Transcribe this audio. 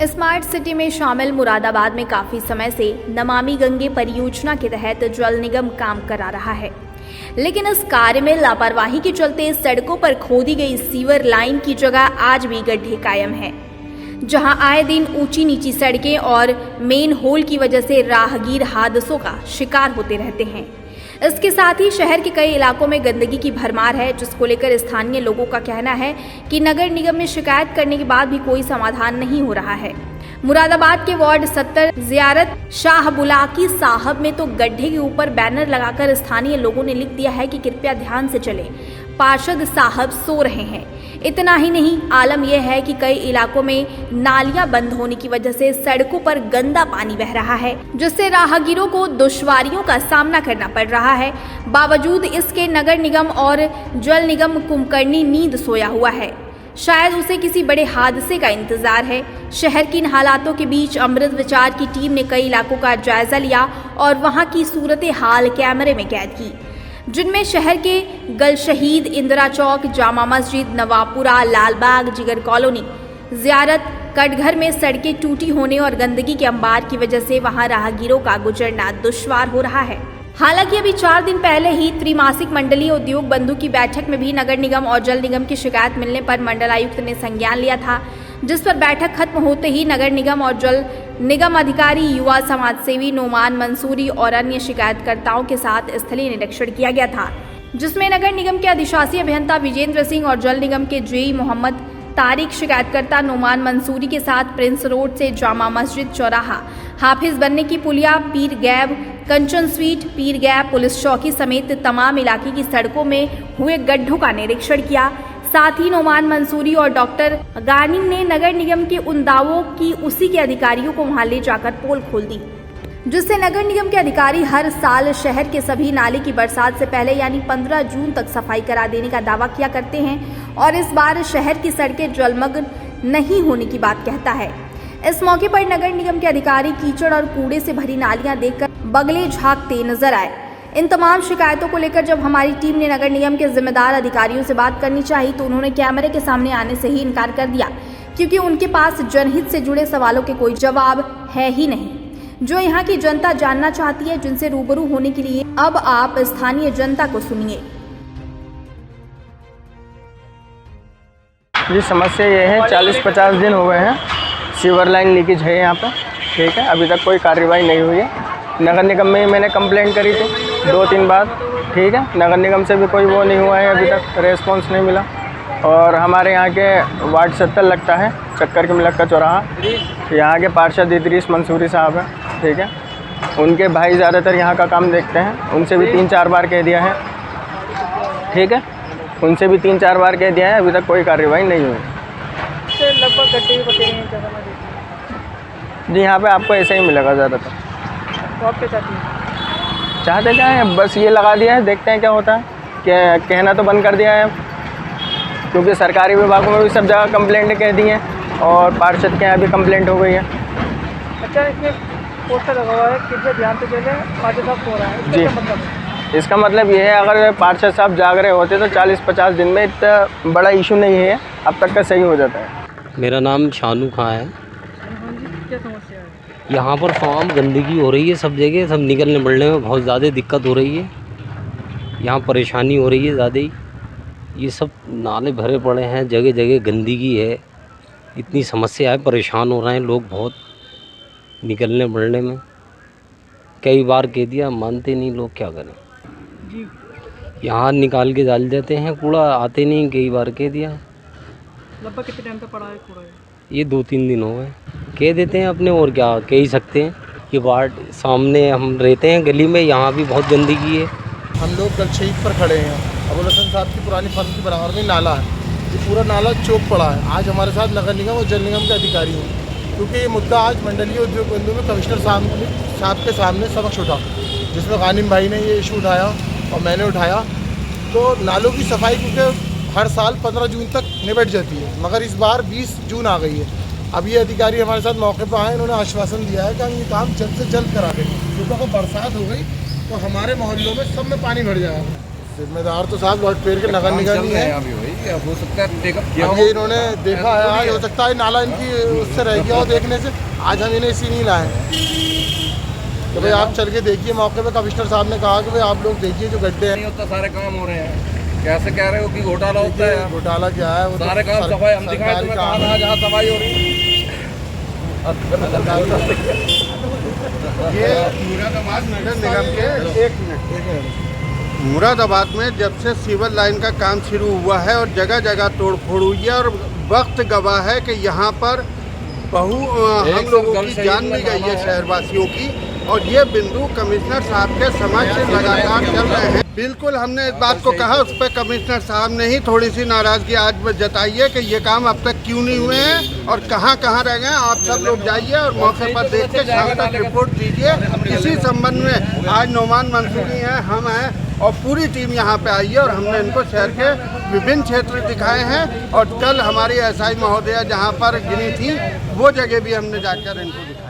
Smart city में शामिल मुरादाबाद में काफी समय से नमामि गंगे परियोजना के तहत जल निगम काम करा रहा है, लेकिन इस कार्य में लापरवाही के चलते सड़कों पर खोदी गई सीवर लाइन की जगह आज भी गड्ढे कायम हैं, जहां आए दिन ऊंची नीची सड़कें और मेन होल की वजह से राहगीर हादसों का शिकार होते रहते हैं। इसके साथ ही शहर के कई इलाकों में गंदगी की भरमार है, जिसको लेकर स्थानीय लोगों का कहना है कि नगर निगम में शिकायत करने के बाद भी कोई समाधान नहीं हो रहा है। मुरादाबाद के वार्ड 70 ज़ियारत शाह बुलाकी साहब में तो गड्ढे के ऊपर बैनर लगाकर स्थानीय लोगों ने लिख दिया है कि कृपया ध्यान से चलें, पार्षद साहब सो रहे हैं। इतना ही नहीं, आलम यह है कि कई इलाकों में नालियां बंद होने की वजह से सड़कों पर गंदा पानी बह रहा है, जिससे राहगीरों को दुश्वारियों का सामना करना पड़ रहा है। बावजूद इसके नगर निगम और जल निगम कुंभकर्णी नींद सोया हुआ है। शायद उसे किसी बड़े हादसे का इंतजार है। शहर की इन हालातों के बीच अमृत विचार की टीम ने कई इलाकों का जायजा लिया और वहां की सूरत हाल कैमरे में कैद की, जिनमें शहर के गल शहीद, इंदिरा चौक, जामा मस्जिद, नवाबपुरा, लालबाग, जिगर कॉलोनी, ज़ियारत, कटघर में सड़कें टूटी होने और गंदगी के अंबार की वजह से वहां राहगीरों का गुजरना दुश्वार हो रहा है। हालांकि अभी 4 दिन पहले ही त्रिमासिक मंडलीय उद्योग बंधु की बैठक में भी नगर निगम और जल निगम की शिकायत मिलने पर मंडलायुक्त ने संज्ञान लिया था, जिस पर बैठक खत्म होते ही नगर निगम और जल निगम अधिकारी, युवा समाजसेवी नोमान मंसूरी और अन्य शिकायतकर्ताओं के साथ स्थलीय निरीक्षण किया गया था, जिसमें नगर निगम के अधिशासी अभियंता विजेंद्र सिंह और जल निगम के जेई मोहम्मद तारिक, शिकायतकर्ता नोमान मंसूरी के साथ प्रिंस रोड से जामा मस्जिद चौराहा, हाफिज बनने की पुलिया, पीर गैब, कंचन स्वीट, पीर गैब, पुलिस चौकी समेत तमाम इलाके की सड़कों में हुए गड्ढों का निरीक्षण किया। साथ ही नोमान मंसूरी और डॉक्टर गानी ने नगर निगम के उन दावों की उसी के अधिकारियों को वहां ले जाकर पोल खोल दी, जिससे नगर निगम के अधिकारी हर साल शहर के सभी नाले की बरसात से पहले यानी 15 जून तक सफाई करा देने का दावा किया करते हैं और इस बार शहर की सड़कें जलमग्न नहीं होने की बात कहता है। इस मौके पर नगर निगम के अधिकारी कीचड़ और कूड़े से भरी नालियां देखकर बगले झांकते नजर आए। इन तमाम शिकायतों को लेकर जब हमारी टीम ने नगर निगम के जिम्मेदार अधिकारियों से बात करनी चाहिए तो उन्होंने कैमरे के सामने आने से ही इनकार कर दिया, क्योंकि उनके पास जनहित से जुड़े सवालों के कोई जवाब है ही नहीं, जो यहाँ की जनता जानना चाहती है, जिनसे रूबरू होने के लिए अब आप स्थानीय जनता को सुनिए। जी, समस्या ये है, 40-50 दिन हो गए हैं सीवर लाइन लीकेज है यहाँ पर, ठीक है। अभी तक कोई कार्रवाई नहीं हुई है। नगर निगम में मैंने कंप्लेंट करी थी 2-3 बार, ठीक है। नगर निगम से भी कोई वो नहीं हुआ है, अभी तक रेस्पॉन्स नहीं मिला। और हमारे यहाँ के वार्ड 70 लगता है, चक्कर के मिलक का चौराहा, यहाँ के पार्षद इदरीस मंसूरी साहब हैं, ठीक है। उनके भाई ज़्यादातर यहाँ का काम देखते हैं, उनसे भी 3-4 बार कह दिया है, ठीक है। उनसे भी 3-4 बार कह दिया है, अभी तक कोई कार्रवाई नहीं हुई। लगभग गड्ढे जी, यहाँ पे आपको ऐसा ही मिलेगा ज़्यादातर। तो आप क्या चाहते हैं? चाहते क्या है, बस ये लगा दिया है, देखते हैं क्या होता है। क्या कहना तो बंद कर दिया है, क्योंकि सरकारी विभागों में भी सब जगह कंप्लेंट कह दी हैं और पार्षद के यहाँ भी कंप्लेंट हो गई है। अच्छा, इसमें पोस्टर लगा हुआ है, कृपया ध्यान से चले, पार्षद साहब सो रहा है। जी, इसका मतलब ये है, अगर पार्षद साहब जाग रहे होते तो 40-50 दिन में इतना बड़ा इशू नहीं है, अब तक का सही हो जाता है। मेरा नाम शानू खां है। क्या समस्या है? यहाँ पर तमाम गंदगी हो रही है, सब जगह, सब निकलने बढ़ने में बहुत ज़्यादा दिक्कत हो रही है। यहाँ परेशानी हो रही है ज़्यादा ही। ये सब नाले भरे पड़े हैं, जगह जगह गंदगी है, इतनी समस्या है, परेशान हो रहे हैं लोग बहुत निकलने बढ़ने में। कई बार कह दिया, मानते नहीं लोग, क्या करें। जी, यहाँ निकाल के डाल देते हैं कूड़ा, आते नहीं, कई बार कह दिया। लगभग कितने टाइम तक पड़ा है कूड़ा? ये 2-3 दिन हो गए, कह देते हैं अपने, और क्या कह ही सकते हैं। ये वार्ड सामने हम रहते हैं गली में, यहाँ भी बहुत गंदगी है। हम लोग गल शहीद पर खड़े हैं, अबुल हसन साहब की पुरानी फर्म के बराबर में नाला है, ये पूरा नाला चौक पड़ा है। आज हमारे साथ नगर निगम और जल निगम के अधिकारी हैं, क्योंकि ये मुद्दा आज मंडलीय उद्योग बंधु में कमिश्नर साहब के सामने समक्ष उठा, जिसमें गानिम भाई ने ये इशू उठाया और मैंने उठाया। तो नालों की सफाई क्योंकि हर साल 15 जून तक निबट जाती है, मगर इस बार 20 जून आ गई है। अब ये अधिकारी हमारे साथ मौके पर आए, इन्होंने आश्वासन दिया है कि हम ये काम जल्द से जल्द करा देंगे, क्योंकि अगर बरसात हो गई तो हमारे मोहल्लों में सब में पानी भर जाएगा। जिम्मेदार तो साहब लौट पेड़ के नगर निगम ही है, क्या हो सकता है टेकअप किया अब ये इन्होंने देखा है, आज हो सकता है नाला इनकी उससे रह गया हो देखने से, आज हम इन्हें इसी नहीं लाए तो भाई आप चल के देखिए मौके पे। कमिश्नर साहब ने कहा कि भाई आप लोग देखिए जो गड्ढे हैं। नहीं होता, सारे काम हो रहे हैं। कैसे कह रहे हो कि घोटाला होता है? घोटाला क्या है, वो तो सारे काम सफाई हम दिखाएं तुम्हें कहाँ जहाँ सफाई हो रही है। ये मुरादाबाद नगर निगम के एक मिनट मुरादाबाद में जब से सीवर लाइन का काम शुरू हुआ है और जगह जगह तोड़ फोड़ हुई है और वक्त गवाह है कि यहाँ पर हम लोगों की जान भी गई है, शहरवासियों की, और ये बिंदु कमिश्नर साहब के समक्ष लगातार चल रहे हैं। बिल्कुल हमने इस बात को कहा, उस पर कमिश्नर साहब ने ही थोड़ी सी नाराज़गी आज जताई है कि ये काम अब तक क्यों नहीं हुए हैं और कहाँ कहाँ रह गए। आप सब लोग जाइए और मौके पर देख के शाम तक रिपोर्ट दीजिए। इसी संबंध में आज नौमान मंसूरी हैं, हम हैं और पूरी टीम यहाँ पे आई है और हमने इनको शहर के विभिन्न क्षेत्र दिखाए हैं और कल हमारी एसआई महोदया जहाँ पर गिनी थी वो जगह भी हमने जाकर इनको दिखाया।